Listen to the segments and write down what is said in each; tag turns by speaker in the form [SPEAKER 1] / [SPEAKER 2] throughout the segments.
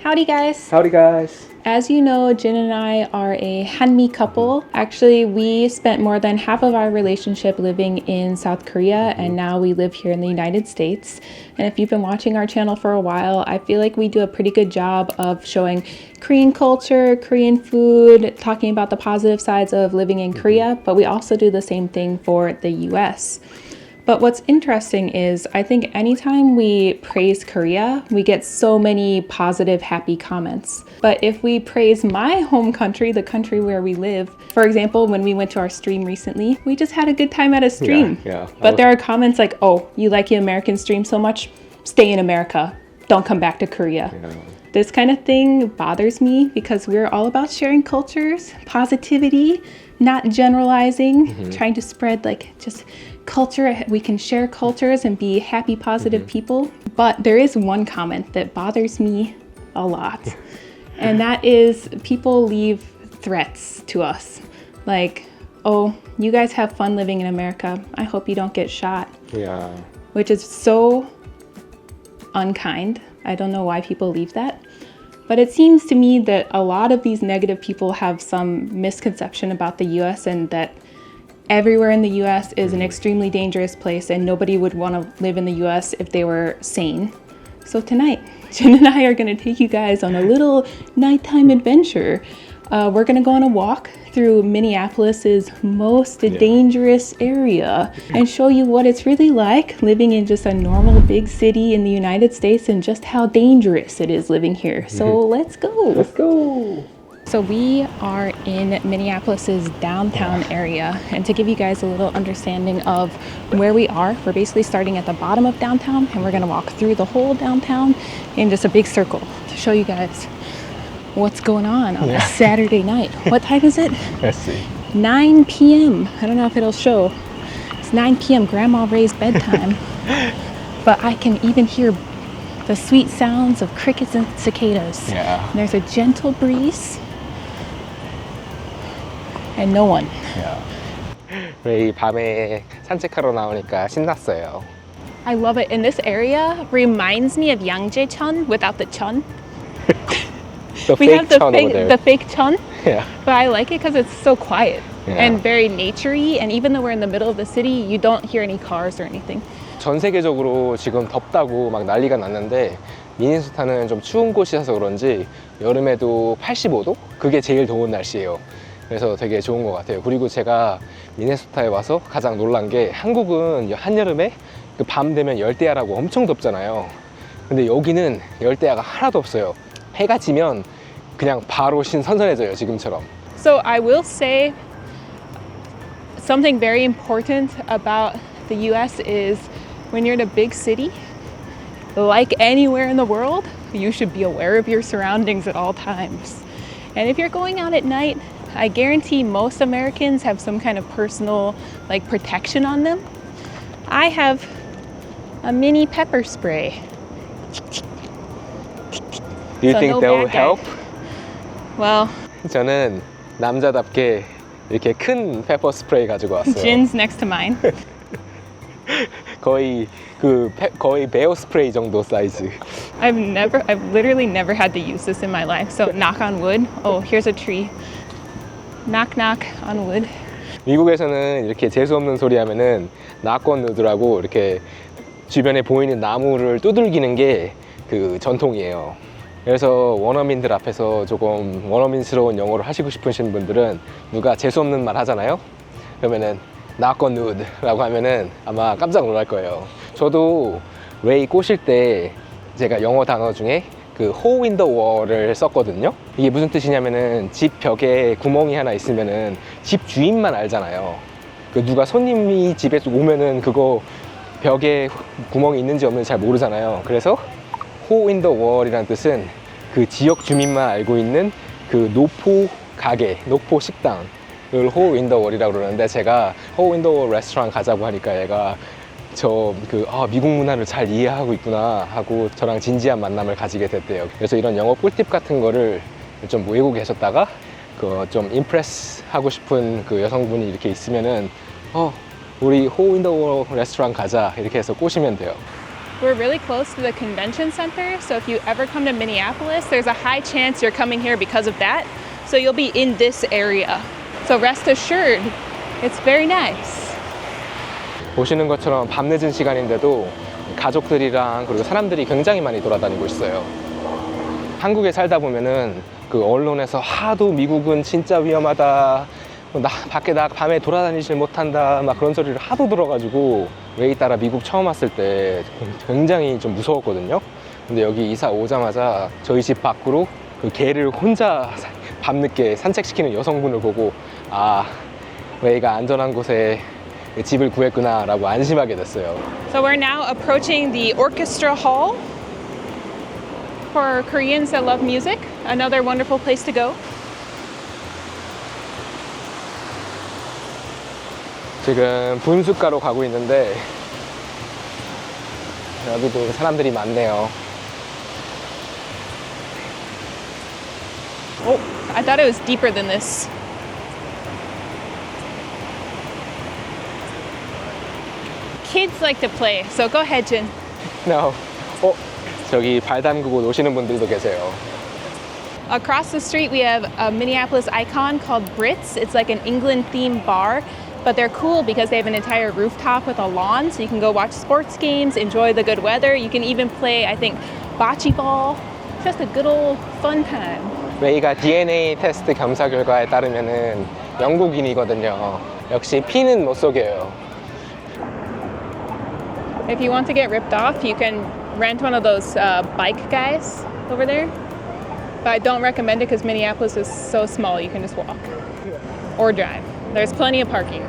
[SPEAKER 1] Howdy guys!
[SPEAKER 2] Howdy guys!
[SPEAKER 1] As you know, Jin and I are a Hanmi couple. Actually, we spent more than half of our relationship living in South Korea, and now we live here in the United States. And if you've been watching our channel for a while, I feel like we do a pretty good job of showing Korean culture, Korean food, talking about the positive sides of living in Korea, but we also do the same thing for the US. But what's interesting is I think anytime we praise Korea, we get so many positive, happy comments. But if we praise my home country, the country where we live, for example, when we went to our stream recently, we just had a good time at a stream. But there are comments like, oh, you like the American stream so much? Stay in America. Don't come back to Korea. This kind of thing bothers me because we're all about sharing cultures, positivity, not generalizing, trying to spread like just culture. We can share cultures and be happy, positive people. But there is one comment that bothers me a lot. And that is people leave threats to us. Like, oh, you guys have fun living in America. I hope you don't get shot. Which is so unkind. I don't know why people leave that. But it seems to me that a lot of these negative people have some misconception about the US and that everywhere in the US is an extremely dangerous place and nobody would want to live in the US if they were sane. So tonight, Jin and I are going to take you guys on a little nighttime adventure. We're going to go on a walk through Minneapolis's most dangerous area and show you what it's really like living in just a normal big city in the United States and just how dangerous it is living here. So let's go.
[SPEAKER 2] Let's go.
[SPEAKER 1] So we are in Minneapolis's downtown area, and to give you guys a little understanding of where we are, we're basically starting at the bottom of downtown and we're going to walk through the whole downtown in just a big circle to show you guys what's going on a Saturday night. What time is it?
[SPEAKER 2] Let's see.
[SPEAKER 1] 9 p.m. I don't know if it'll show. It's 9 p.m. Grandma Ray's bedtime. But I can even hear the sweet sounds of crickets and cicadas. And there's a gentle breeze. And no one.
[SPEAKER 2] 이 밤에 산책하러 나오니까 신났어요.
[SPEAKER 1] I love it. And this area reminds me of Yangjae-cheon without the cheon. We have the fake cheon, but I like it because it's so quiet and very naturey. And even though we're in the middle of the city, you don't hear any cars or anything.
[SPEAKER 2] 전 세계적으로 지금 덥다고 막 난리가 났는데 미네소타는 좀 추운 곳이라서 그런지 여름에도 85도? 그게 제일 더운 날씨예요. 그래서 되게 좋은 것 같아요. 그리고 제가 미네소타에 와서 가장 놀란 게 한국은 한여름에 그 밤 되면 열대야라고 엄청 덥잖아요. 근데 여기는 열대야가 하나도 없어요. 해가 지면 그냥 바로 신선선해져요, 지금처럼.
[SPEAKER 1] So I will say something very important about the US is when you're in a big city, like anywhere in the world, you should be aware of your surroundings at all times. And if you're going out at night, I guarantee most Americans have some kind of personal like protection on them. I have a mini pepper spray.
[SPEAKER 2] Do you think that will help?
[SPEAKER 1] Well,
[SPEAKER 2] 저는 남자답게 이렇게 큰 페퍼 스프레이 가지고 왔어요.
[SPEAKER 1] Jin's next to mine.
[SPEAKER 2] 거의 베어 스프레이 정도 사이즈.
[SPEAKER 1] I've literally never had to use this in my life. So knock on wood. Oh, here's a tree. Knock knock on wood.
[SPEAKER 2] 미국에서는 이렇게 재수 없는 소리 하면은 knock on wood라고 이렇게 주변에 보이는 나무를 두들기는 게 그 전통이에요. 그래서 원어민들 앞에서 조금 원어민스러운 영어를 하시고 싶으신 분들은 누가 재수 없는 말 하잖아요. 그러면은 knock on wood 라고 하면은 아마 깜짝 놀랄 거예요. 저도 레이 꼬실 때 제가 영어 단어 중에 그 hole in the wall을 썼거든요. 이게 무슨 뜻이냐면은 집 벽에 구멍이 하나 있으면은 집 주인만 알잖아요. 그 누가 손님이 집에 오면은 그거 벽에 구멍이 있는지 없는지 잘 모르잖아요. 그래서 hole in the wall이라는 뜻은 그 지역 주민만 알고 있는 그 노포 가게, 노포 식당을 hole in the wall이라고 그러는데 제가 hole in the wall 레스토랑 가자고 하니까 얘가 미국 문화를 잘 이해하고 있구나 하고 저랑 진지한 만남을 가지게 됐대요. 그래서 이런 영어 꿀팁 같은 거를 좀 모이고 계셨다가 좀 임프레스 하고 싶은 그 여성분이 이렇게 있으면은 우리 hole in the wall 레스토랑 가자 이렇게 해서 꼬시면 돼요.
[SPEAKER 1] we're really close to the convention center. So if you ever come to Minneapolis, there's a high chance you're coming here because of that. So you'll be in this area. So rest assured, it's very nice.
[SPEAKER 2] 보시는 것처럼 밤늦은 시간인데도 가족들이랑 그리고 사람들이 굉장히 많이 돌아다니고 있어요. 한국에 살다 보면은 그 언론에서 하도 미국은 진짜 위험하다, 밖에 밤에 돌아다니질 못한다, 막 그런 소리를 하도 들어가지고 웨이 따라 미국 처음 왔을 때 굉장히 좀 무서웠거든요. 근데 여기 이사 오자마자 저희 집 밖으로 그 개를 혼자 밤늦게 산책시키는 여성분을 보고 아, 웨이가 안전한 곳에 집을 구했구나 라고 안심하게 됐어요.
[SPEAKER 1] So we're now approaching the orchestra hall for Koreans that love music. Another wonderful place to go.
[SPEAKER 2] 지금 분수가로 가고 있는데 여기도 사람들이 많네요.
[SPEAKER 1] Oh, I thought it was deeper than this. Kids like to play, so go ahead, Jin.
[SPEAKER 2] No. 저기 발 담그고 노시는 분들도 계세요.
[SPEAKER 1] Across the street, we have a Minneapolis icon called Brits. It's like an England-themed bar, but they're cool because they have an entire rooftop with a lawn, so you can go watch sports games, enjoy the good weather. You can even play, I think, bocce ball. Just a good old fun time.
[SPEAKER 2] 웨이가 DNA 테스트 검사 결과에 따르면은 영국인이거든요. 역시 피는 못 속여요.
[SPEAKER 1] If you want to get ripped off, you can rent one of those bike guys over there. But I don't recommend it because Minneapolis is so small, you can just walk or drive. There's plenty of parking.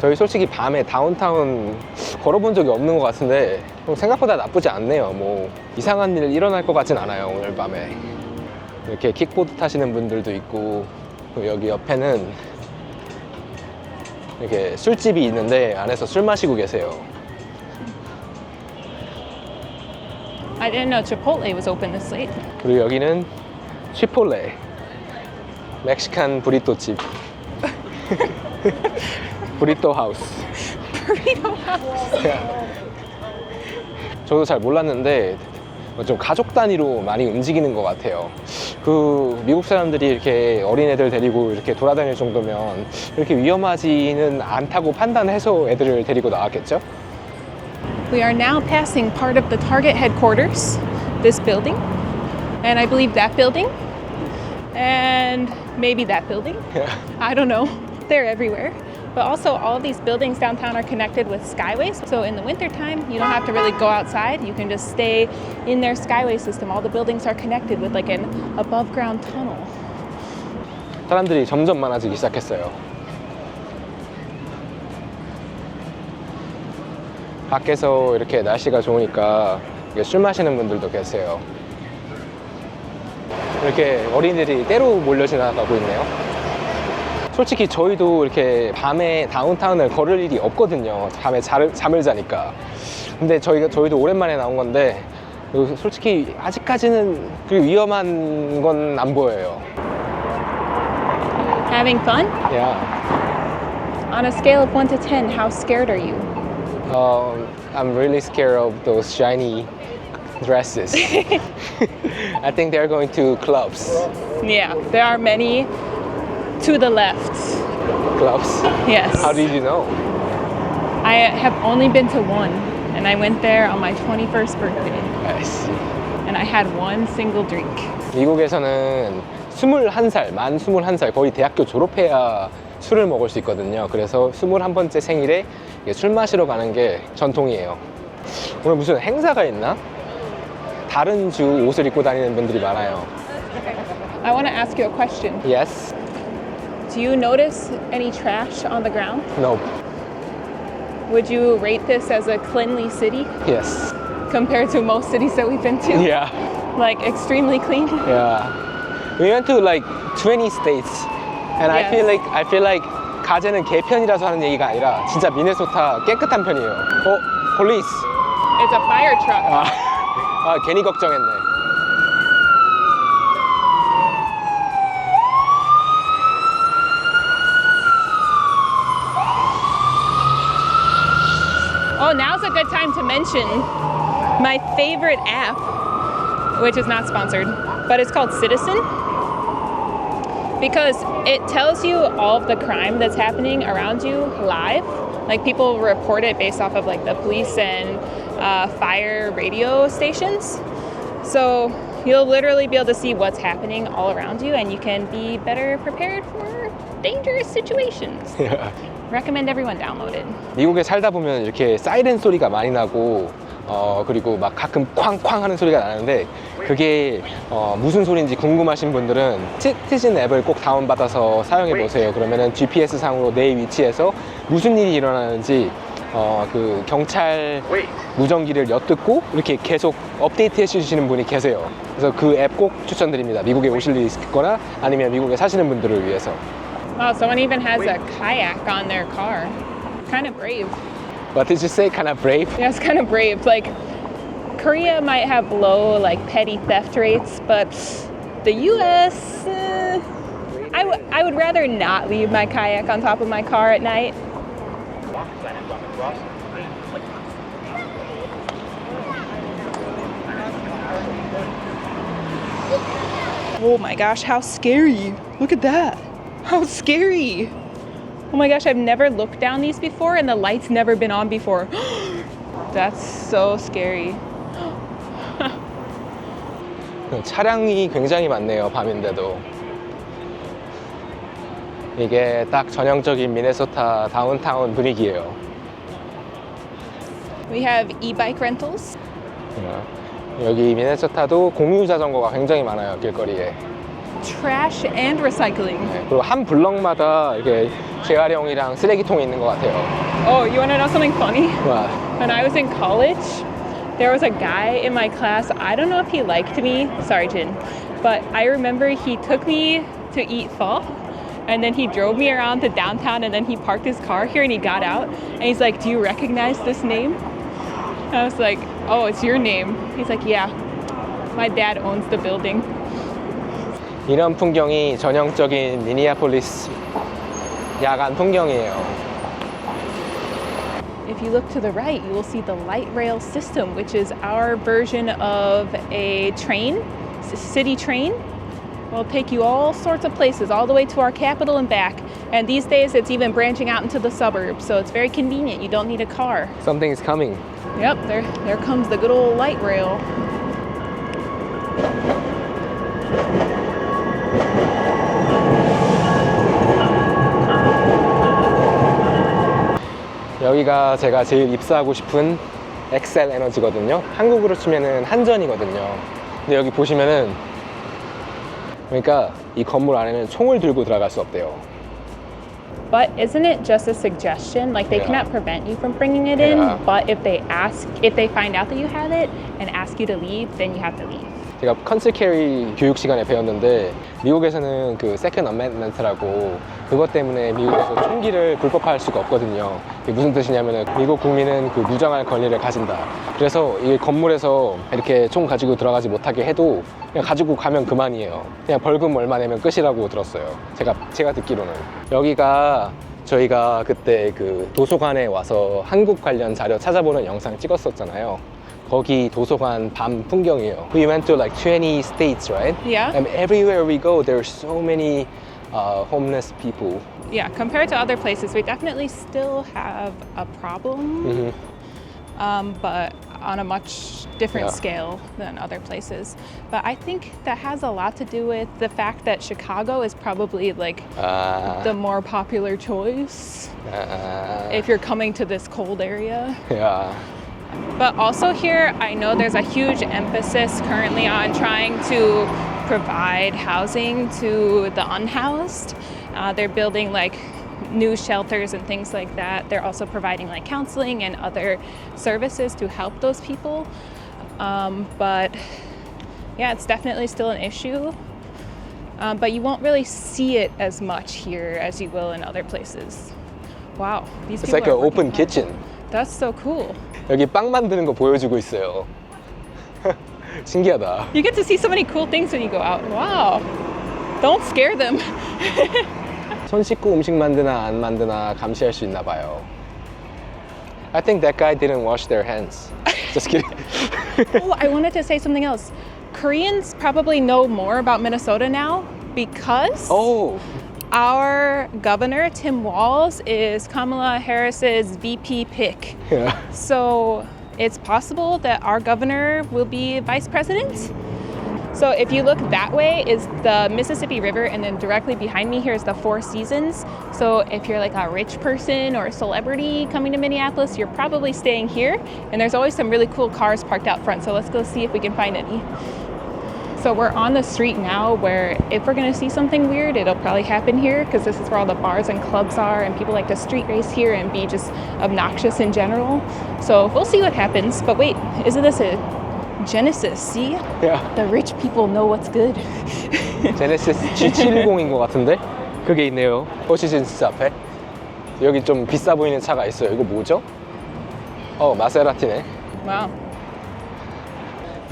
[SPEAKER 2] 저희 솔직히 밤에 다운타운 걸어본 적이 없는 것 같은데 생각보다 나쁘지 않네요. 뭐 이상한 일 일어날 것 같진 않아요. 오늘 밤에 이렇게 킥보드 타시는 분들도 있고 여기 옆에는 이렇게 술집이 있는데 안에서 술 마시고 계세요.
[SPEAKER 1] I didn't know Chipotle was open this late.
[SPEAKER 2] 그리고 여기는 치폴레 멕시칸 브리또집 브리또 하우스.
[SPEAKER 1] Burrito house.
[SPEAKER 2] 저도 잘 몰랐는데 좀 가족 단위로 많이 움직이는 것 같아요. 그 미국 사람들이 이렇게 어린애들 데리고 이렇게 돌아다닐 정도면 이렇게 위험하지는 않다고 판단해서 애들을 데리고 나왔겠죠?
[SPEAKER 1] We are now passing part of the Target headquarters, this building, and I believe that building, and maybe that building. I don't know. They're everywhere. But also, all of these buildings downtown are connected with skyways. So in the wintertime, you don't have to really go outside. You can just stay in their skyway system. All the buildings are connected with like an above ground tunnel.
[SPEAKER 2] 사람들이 점점 많아지기 시작했어요. 밖에서 이렇게 날씨가 좋으니까 술 마시는 분들도 계세요. 이렇게 어린이들이 때로 몰려 지나가고 있네요. 솔직히 저희도 이렇게 밤에 다운타운을 걸을 일이 없거든요. 밤에 잠을 자니까. 근데 저희도 오랜만에 나온 건데 솔직히 아직까지는 그 위험한 건 안 보여요.
[SPEAKER 1] Having fun?
[SPEAKER 2] Yeah.
[SPEAKER 1] On a scale of 1 to 10, how scared are you?
[SPEAKER 2] I'm really scared of those shiny dresses. I think they're going to clubs.
[SPEAKER 1] Yeah, there are many to the left.
[SPEAKER 2] Clubs?
[SPEAKER 1] Yes.
[SPEAKER 2] How did you know?
[SPEAKER 1] I have only been to one, and I went there on my 21st birthday,
[SPEAKER 2] I see.
[SPEAKER 1] and I had one single drink.
[SPEAKER 2] 미국에서는 21살, 만 21살, 거의 대학교 졸업해야 술을 먹을 수 있거든요. 그래서 21번째 생일에 술 마시러 가는 게 전통이에요. 오늘 무슨 행사가 있나? 다른 주 옷을 입고 다니는 분들이 많아요.
[SPEAKER 1] I want to ask you a question.
[SPEAKER 2] Yes?
[SPEAKER 1] Do you notice any trash on the ground?
[SPEAKER 2] No.
[SPEAKER 1] Would you rate this as a cleanly city
[SPEAKER 2] Yes.
[SPEAKER 1] compared to most cities that we've been to?
[SPEAKER 2] Yeah.
[SPEAKER 1] Like extremely clean?
[SPEAKER 2] Yeah. We went to like 20 states, and
[SPEAKER 1] Yes.
[SPEAKER 2] I feel like 가제는 개편이라서 하는 얘기가 아니라 진짜 미네소타 깨끗한 편이에요. police.
[SPEAKER 1] It's a fire truck.
[SPEAKER 2] 괜히 걱정했네.
[SPEAKER 1] Oh, now's a good time to mention my favorite app, which is not sponsored, but it's called Citizen, because it tells you all of the crime that's happening around you live. Like, people report it based off of like the police and fire radio stations. So you'll literally be able to see what's happening all around you, and you can be better prepared for dangerous situations. Recommend everyone download it.
[SPEAKER 2] 미국에 살다 보면 이렇게 사이렌 소리가 많이 나고 그리고 막 가끔 쾅쾅 하는 소리가 나는데, 그게 무슨 소리인지 궁금하신 분들은 시티즌 앱을 꼭 다운받아서 사용해 보세요. 그러면은 GPS 상으로 내 위치에서 무슨 일이 일어나는지 그 경찰 무전기를 엿듣고 이렇게 계속 업데이트 해주시는 분이 계세요. 그래서 그 앱 꼭 추천드립니다. 미국에 오실 일이 있거나 아니면 미국에 사시는 분들을 위해서.
[SPEAKER 1] Wow, someone even has a kayak on their car. Kind of brave.
[SPEAKER 2] What did you say? Kind of brave?
[SPEAKER 1] Yeah, it's kind of brave. Like, Korea might have low, like, petty theft rates, but the US, I would rather not leave my kayak on top of my car at night. Oh my gosh, how scary. Look at that. How scary. Oh my gosh, I've never looked down these before, and the light's never been on before. That's so scary.
[SPEAKER 2] 차량이 굉장히 많네요, 밤인데도. 이게 딱 전형적인 미네소타 다운타운 분위기예요.
[SPEAKER 1] We have e-bike rentals.
[SPEAKER 2] 여기 미네소타도 공유 자전거가 굉장히 많아요, 길거리에.
[SPEAKER 1] Trash and recycling.
[SPEAKER 2] 그리고 한 블럭마다 이렇게 재활용이랑 쓰레기통이 있는 것 같아요.
[SPEAKER 1] Oh, you want to know something funny?
[SPEAKER 2] 와,
[SPEAKER 1] When I was in college, there was a guy in my class. I don't know if he liked me. Sorry, Jin. But I remember he took me to eat pho, and then he drove me around to downtown, and then he parked his car here and he got out. And he's like, "Do you recognize this name?" I was like, "Oh, it's your name." He's like, "Yeah. My dad owns the building."
[SPEAKER 2] 이런 풍경이 전형적인 미니애폴리스 야간 풍경이에요.
[SPEAKER 1] If you look to the right, you will see the light rail system, which is our version of a train, city train. It'll take you all sorts of places, all the way to our capital and back. And these days, it's even branching out into the suburbs, so it's very convenient. You don't need a car.
[SPEAKER 2] Something is coming.
[SPEAKER 1] Yep, there comes the good old light rail.
[SPEAKER 2] 여기가 제가 제일 입사하고 싶은 엑셀 에너지거든요. 한국으로 치면은 한전이거든요. 근데 여기 보시면은, 그러니까 이 건물 안에는 총을 들고 들어갈 수 없대요.
[SPEAKER 1] But isn't it just a suggestion? Like, they
[SPEAKER 2] Yeah.
[SPEAKER 1] cannot prevent you from bringing it in,
[SPEAKER 2] Yeah.
[SPEAKER 1] but if they find out that you have it and ask you to leave, then you have to leave.
[SPEAKER 2] 제가 컨슬 캐리 교육 시간에 배웠는데, 미국에서는 그 세컨 어멘트라고, 그것 때문에 미국에서 총기를 불법화할 수가 없거든요. 그게 무슨 뜻이냐면은 미국 국민은 그 무장할 권리를 가진다. 그래서 이 건물에서 이렇게 총 가지고 들어가지 못하게 해도 그냥 가지고 가면 그만이에요. 그냥 벌금 얼마 내면 끝이라고 들었어요. 제가 듣기로는. 여기가 저희가 그때 그 도서관에 와서 한국 관련 자료 찾아보는 영상 찍었었잖아요. 거기 도서관 밤 풍경이에요. We went to like 20 states, right?
[SPEAKER 1] Yeah.
[SPEAKER 2] And everywhere we go, there are so many homeless people.
[SPEAKER 1] Yeah, compared to other places, we definitely still have a problem, but on a much different
[SPEAKER 2] Yeah.
[SPEAKER 1] scale than other places. But I think that has a lot to do with the fact that Chicago is probably like the more popular choice if you're coming to this cold area.
[SPEAKER 2] Yeah.
[SPEAKER 1] But also here, I know there's a huge emphasis currently on trying to provide housing to the unhoused. They're building like new shelters and things like that. They're also providing like counseling and other services to help those people. But yeah, it's definitely still an issue. But you won't really see it as much here as you will in other places. Wow, these
[SPEAKER 2] It's
[SPEAKER 1] people
[SPEAKER 2] like
[SPEAKER 1] are
[SPEAKER 2] an
[SPEAKER 1] working
[SPEAKER 2] open
[SPEAKER 1] hard.
[SPEAKER 2] kitchen.
[SPEAKER 1] That's so cool.
[SPEAKER 2] 여기 빵 만드는 거 보여주고 있어요. 신기하다.
[SPEAKER 1] You get to see so many cool things when you go out. Wow. Don't scare them.
[SPEAKER 2] 손 씻고 음식 만드나 안 만드나 감시할 수 있나 봐요. I think that guy didn't wash their hands. Just kidding.
[SPEAKER 1] Oh, I wanted to say something else. Koreans probably know more about Minnesota now because
[SPEAKER 2] Oh,
[SPEAKER 1] our governor, Tim Walz, is Kamala Harris's VP pick.
[SPEAKER 2] yeah.
[SPEAKER 1] So it's possible that our governor will be vice president. So if you look that way is the Mississippi River, and then directly behind me here is the Four Seasons. So if you're like a rich person or a celebrity coming to Minneapolis, you're probably staying here. And there's always some really cool cars parked out front. So let's go see if we can find any. So we're on the street now where if we're gonna see something weird, it'll probably happen here because this is where all the bars and clubs are, and people like to street race here and be just obnoxious in general. So we'll see what happens. But wait, isn't this a Genesis? See?
[SPEAKER 2] Yeah.
[SPEAKER 1] The rich people know what's good.
[SPEAKER 2] 제네시스 G70인 것 같은데? 그게 있네요. 포시즌스 앞에. 여기 좀 비싸 보이는 차가 있어요. 이거 뭐죠? 마세라티네.
[SPEAKER 1] Wow.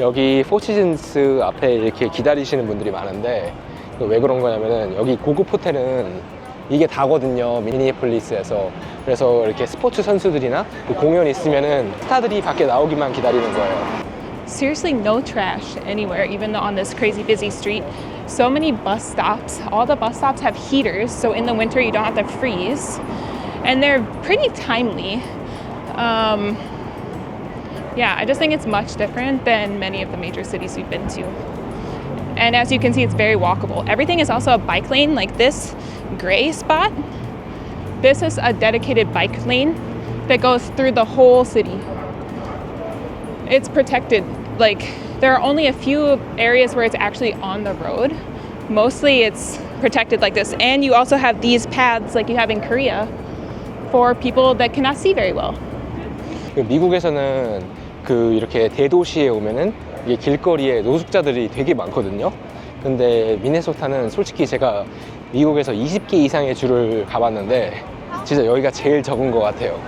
[SPEAKER 2] 여기 포시즌스 앞에 이렇게 기다리시는 분들이 많은데 왜 그런 거냐면은 여기 고급 호텔은 이게 다거든요. 미니애폴리스에서. 그래서 이렇게 스포츠 선수들이나 공연 있으면은 스타들이 밖에 나오기만 기다리는 거예요.
[SPEAKER 1] Seriously, no trash anywhere, even on this crazy busy street. So many bus stops. All the bus stops have heaters, so in the winter you don't have to freeze. And they're pretty timely. Yeah, I just think it's much different than many of the major cities we've been to. And as you can see, it's very walkable. Everything is also a bike lane, like this gray spot. This is a dedicated bike lane that goes through the whole city. It's protected. Like, there are only a few areas where it's actually on the road. Mostly it's protected like this. And you also have these paths like you have in Korea for people that cannot see very well.
[SPEAKER 2] 미국에서는 이렇게 대도시에 오면은 이게 길거리에 노숙자들이 되게 많거든요. 근데 미네소타는 솔직히 제가 미국에서 20개 이상의 주를 가봤는데 진짜 여기가 제일 적은 것 같아요.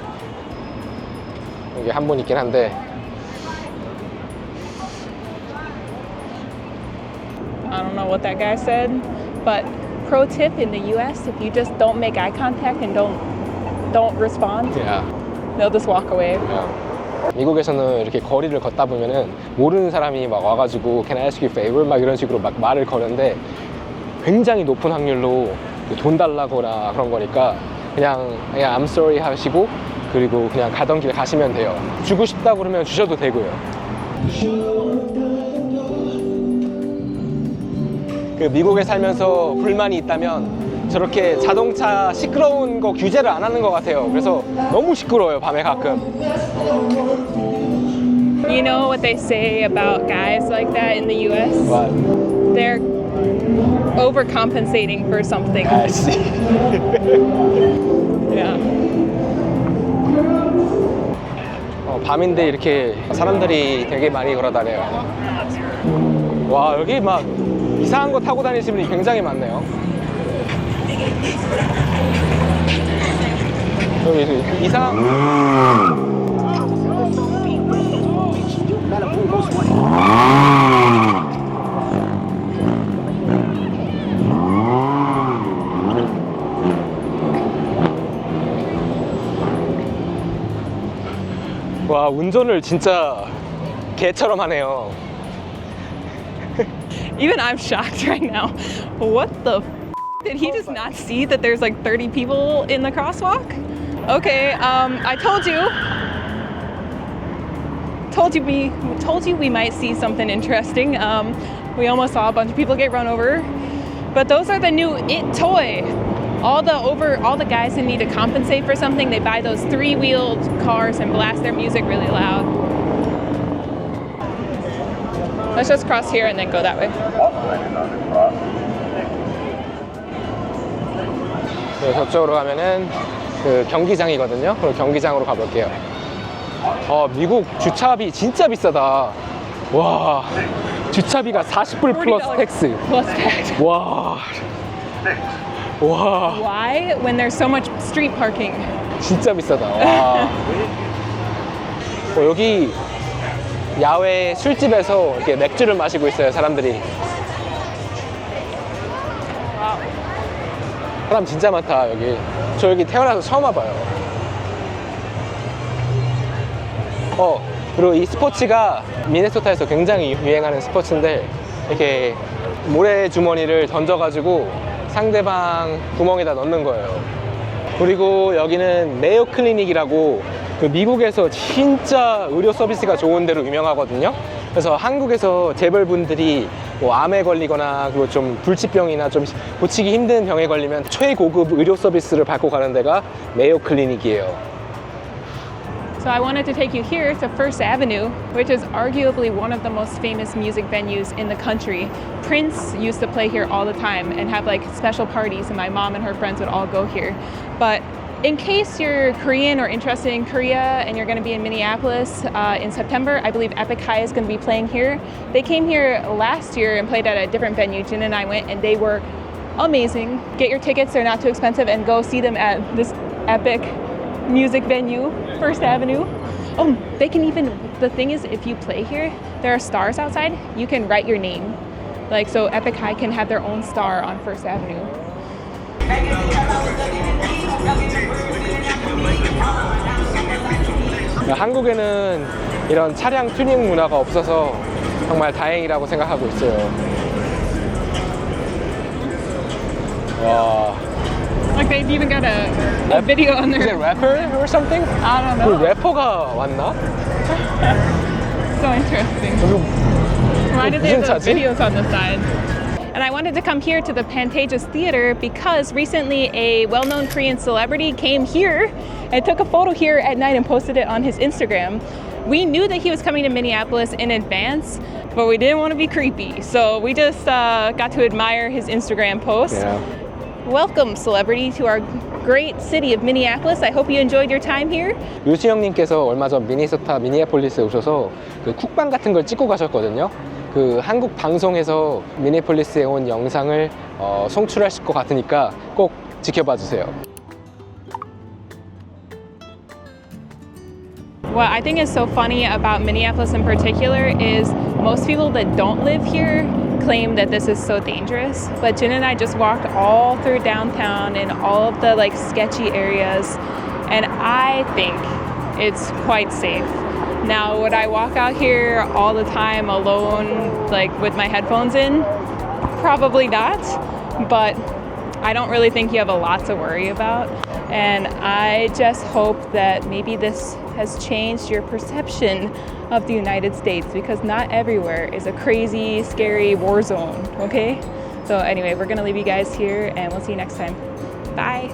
[SPEAKER 2] 여기 한 분 있긴 한데
[SPEAKER 1] I don't know what that guy said, but pro tip in the US, if you just don't make eye contact and don't respond,
[SPEAKER 2] yeah.
[SPEAKER 1] they'll just walk away.
[SPEAKER 2] 미국에서는 이렇게 거리를 걷다 보면은 모르는 사람이 막 와가지고 Can I ask you a favor? 막 이런 식으로 막 말을 거는데 굉장히 높은 확률로 돈 달라거나 그런 거니까 그냥 I'm sorry 하시고 그리고 그냥 가던 길 가시면 돼요. 주고 싶다 그러면 주셔도 되고요. 미국에 살면서 불만이 있다면 저렇게 자동차 시끄러운 거 규제를 안 하는 것 같아요. 그래서 너무 시끄러워요, 밤에 가끔.
[SPEAKER 1] You know what they say about guys like that in the US?
[SPEAKER 2] What?
[SPEAKER 1] They're overcompensating for something.
[SPEAKER 2] I see.
[SPEAKER 1] Yeah.
[SPEAKER 2] 밤인데 이렇게 사람들이 되게 많이 걸어다녀요. 와, 여기 막 이상한 거 타고 다니시는 분이 굉장히 많네요. 여기 이상 와, 운전을 진짜 개처럼 하네요.
[SPEAKER 1] Even I'm shocked right now. What the did he just not see that there's like 30 people in the crosswalk? Okay, I told you we might see something interesting. We almost saw a bunch of people get run over. But those are the new It toy. All the guys that need to compensate for something, they buy those 3-wheeled cars and blast their music really loud. Let's just cross here and then go that way.
[SPEAKER 2] 네, 저쪽으로 가면은 경기장이거든요. 그럼 경기장으로 가볼게요. 미국 주차비 진짜 비싸다. 와, 주차비가 40불 플러스 텍스.
[SPEAKER 1] Plus tax.
[SPEAKER 2] 와. 와.
[SPEAKER 1] Why? When there's so much street parking.
[SPEAKER 2] 진짜 비싸다. 와. 여기 야외 술집에서 이렇게 맥주를 마시고 있어요, 사람들이. 사람 진짜 많다, 여기. 저 여기 태어나서 처음 와봐요. 그리고 이 스포츠가 미네소타에서 굉장히 유행하는 스포츠인데 이렇게 모래 주머니를 던져가지고 상대방 구멍에다 넣는 거예요. 그리고 여기는 메요 클리닉이라고 그 미국에서 진짜 의료 서비스가 좋은 데로 유명하거든요. 그래서 한국에서 재벌분들이 뭐 암에 걸리거나 그리고 좀 불치병이나 좀 고치기 힘든 병에 걸리면 최고급 의료 서비스를 받고 가는 데가 메요 클리닉이에요.
[SPEAKER 1] So I wanted to take you here to First Avenue, which is arguably one of the most famous music venues in the country. Prince used to play here all the time and have like special parties, and my mom and her friends would all go here. But in case you're Korean or interested in Korea and you're going to be in Minneapolis in September, I believe Epic High is going to be playing here. They came here last year and played at a different venue. Jin and I went and they were amazing. Get your tickets, they're not too expensive, and go see them at this epic music venue, First Avenue. Oh, they can even, the thing is, if you play here, there are stars outside. You can write your name. Like, so Epic High can have their own star on First Avenue.
[SPEAKER 2] 한국에는 이런 차량 튜닝 문화가 없어서 정말 다행이라고 생각하고 있어요. 와.
[SPEAKER 1] Like they've even got a video on
[SPEAKER 2] Is it
[SPEAKER 1] their.
[SPEAKER 2] rapper or something?
[SPEAKER 1] I don't
[SPEAKER 2] 그
[SPEAKER 1] know.
[SPEAKER 2] 래퍼가 왔나?
[SPEAKER 1] So interesting.
[SPEAKER 2] 여기
[SPEAKER 1] Why did they have
[SPEAKER 2] 무슨
[SPEAKER 1] those
[SPEAKER 2] 차지?
[SPEAKER 1] videos on the side? And I wanted to come here to the Pantages Theater because recently a well-known Korean celebrity came here and took a photo here at night and posted it on his Instagram. We knew that he was coming to Minneapolis in advance, but we didn't want to be creepy. So we just got to admire his Instagram post.
[SPEAKER 2] Yeah.
[SPEAKER 1] Welcome, celebrity, to our great city of Minneapolis. I hope you enjoyed your time here.
[SPEAKER 2] 유수영님께서 얼마 전 미니애폴리스에 오셔서 그 쿡방 같은 걸 찍고 가셨거든요. 그 한국 방송에서 미니애폴리스에 온 영상을 송출하실 것 같으니까 꼭 지켜봐 주세요.
[SPEAKER 1] What I think is so funny about Minneapolis in particular is most people that don't live here claim that this is so dangerous. But Jin and I just walked all through downtown and all of the like sketchy areas, and I think it's quite safe. Now, would I walk out here all the time alone, like with my headphones in? Probably not, but I don't really think you have a lot to worry about. And I just hope that maybe this has changed your perception of the United States, because not everywhere is a crazy, scary war zone, okay? So anyway, we're gonna leave you guys here and we'll see you next time. Bye.